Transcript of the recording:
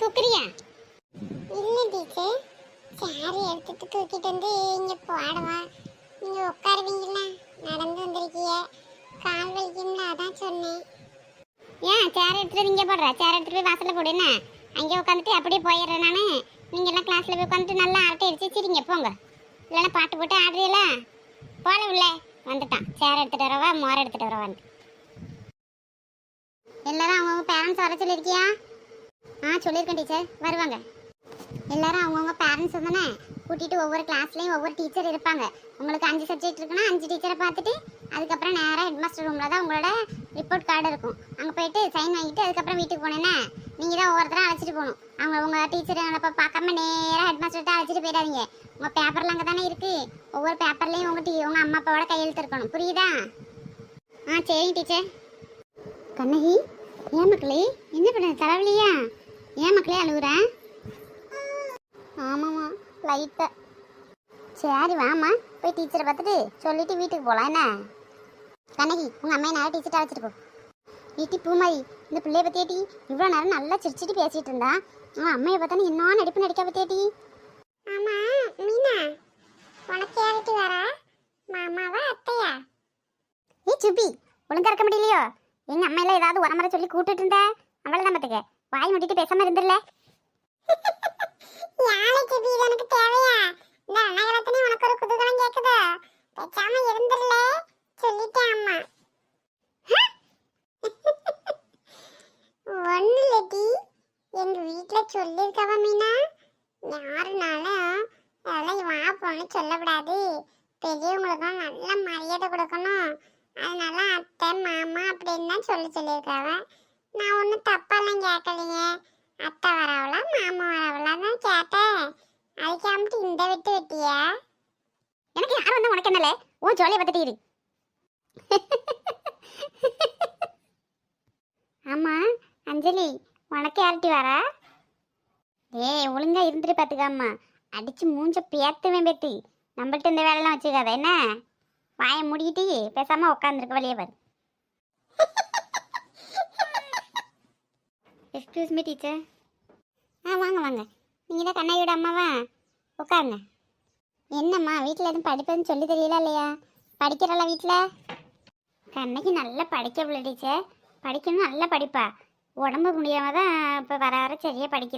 தூக்குறியா? இல்ல teacher, sorry எடுத்துட்டு தூக்கிட்டு வந்து இங்க போடவா. நீங்க உட்காருவீங்களா? நடந்து வந்திருக்கீங்க, கால் வலிக்கும்ல, அதான் சொன்னேன். ஏன் சேர் எடுத்துட்டு இங்கே போடுற? சேர் எடுத்துட்டு போய் வாசல்ல போடு. என்ன அங்கே உட்காந்துட்டு அப்படியே போயிடுறேன் நான். நீங்க எல்லாம் கிளாஸ்ல போய் உட்காந்துட்டு நல்லா அரட்டை அடிச்சு சிரிங்க போங்க. இல்லைன்னா பாட்டு போட்டு ஆடுறீங்களா? போல உள்ள வந்துட்டான். சேர் எடுத்துட்டு வரவா, மோரை எடுத்துட்டு வரவான்னு. எல்லாரும் அவங்கவுங்க பேரண்ட்ஸ் வர சொல்லியிருக்கியா? சொல்லியிருக்கேன் டீச்சர், வருவாங்க. எல்லாரும் அவங்கவுங்க பேரண்ட்ஸ் தானே கூட்டிகிட்டு ஒவ்வொரு கிளாஸ்லேயும் ஒவ்வொரு டீச்சர் இருப்பாங்க. உங்களுக்கு 5 சப்ஜெக்ட் இருக்குன்னா 5 டீச்சரை பார்த்துட்டு அதுக்கப்புறம் நேராக ஹெட் மாஸ்டர் ரூமில் தான் உங்களோட ரிப்போர்ட் கார்டு இருக்கும். அங்கே போயிட்டு சைன் வாங்கிட்டு அதுக்கப்புறம் வீட்டுக்கு போனேன்னா நீங்கள் தான் ஒவ்வொருத்தரும் அழைச்சிட்டு போகணும். உங்கள் டீச்சரை பார்க்காம நேராக ஹெட் மாஸ்டர்கிட்ட அழைச்சிட்டு போயிடாதீங்க. உங்கள் பேப்பரில் அங்கே தானே இருக்குது. ஒவ்வொரு பேப்பர்லேயும் உங்கள் அம்மா அப்பாவோட கையெழுத்து இருக்கணும். புரியுதா? சரிங்க டீச்சர். கண்ணகி, ஏன் மக்களே என்ன பண்ண? தலைவலியா? ஏன் மக்களே அழுகுறேன்? ஆமாம்மா, லைட்டாக. சரி வாம்மா, போய் டீச்சரை பார்த்துட்டு சொல்லிட்டு வீட்டுக்கு போகலாம். என்ன கண்ணகி, உங்கள் அம்மையை நேரம் டீச்சர்ட்ட அழைச்சிட்டு போ. வீட்டி பூமாரி, இந்த பிள்ளைய பற்றியேட்டி இவ்வளோ நேரம் நல்லா சிரிச்சிட்டு பேசிகிட்டு இருந்தா. அம்மையை பார்த்தானே என்ன நடிப்பு நடிக்க பற்றியேட்டி. ஆமாம் மீனா, உனக்கு யார்கிட்ட வரா? மாமாவா அத்தையா? சுபி, ஒழுங்கா இருக்க முடியலையோ? எங்கள் அம்மையில ஏதாவது உரமுறை சொல்லி கூப்பிட்டு இருந்த அவளை தான் பார்த்துக்க. வாய் முடிட்டு பேசாமல் இருந்துடல. யாழைக்கு வீடு எனக்கு தேவையா? இந்த அண்ணகலத்தனே உனக்கு ஒரு குதூகலம் கேக்குதா? பேசாம இருந்துடல சொல்லிட்டேன் அம்மா. ஒண்ணு இல்லடி, எங்க வீட்டுல சொல்லிருக்கவ மீனா, யாருனாலும் அதெல்லாம் வா போன்னு சொல்லக்கூடாது. பெரியவங்களுக்கும் நல்ல மரியாதை கொடுக்கணும். அதனால அத்தை மாமா அப்படின்னு தான் சொல்லியிருக்காவ. நான் ஒன்றும் தப்பாலாம் கேட்கலையே. அத்தை வரவளா மாமா வரவளா தான் கேட்டேன். அதுக்காமட்டு இந்த விட்டு வெட்டியா? எனக்கு யார் வந்து உனக்கு என்னல? ஓ ஜோலியை பார்த்துட்டு இரு. ஆமா அஞ்சலி, உனக்கு யார்ட்டி வரா? ஒழுங்கா இருந்துட்டு பார்த்துக்காம்மா, அடிச்சு மூஞ்ச பேத்துவேன் பேத்தி. நம்மள்ட்ட இந்த வேலைலாம் வச்சுக்காத என்ன. வாயை மூடிக்கிட்டு பேசாம உட்காந்துருக்க வழியே பாரு. Excuse me teacher. வாங்க வாங்க, நீங்கள் தான் கண்ணாடியோட அம்மாவா? உட்காருங்க. என்னம்மா வீட்டில் எதுவும் படிப்பதுன்னு சொல்லி தெரியல இல்லையா? படிக்கிறல்ல வீட்டில்? கண்ணகி நல்லா படிக்கவில்லை டீச்சர். படிக்கணும், நல்லா படிப்பா. உடம்பு முடியாமல் தான் இப்போ வர வர சரியாக படிக்க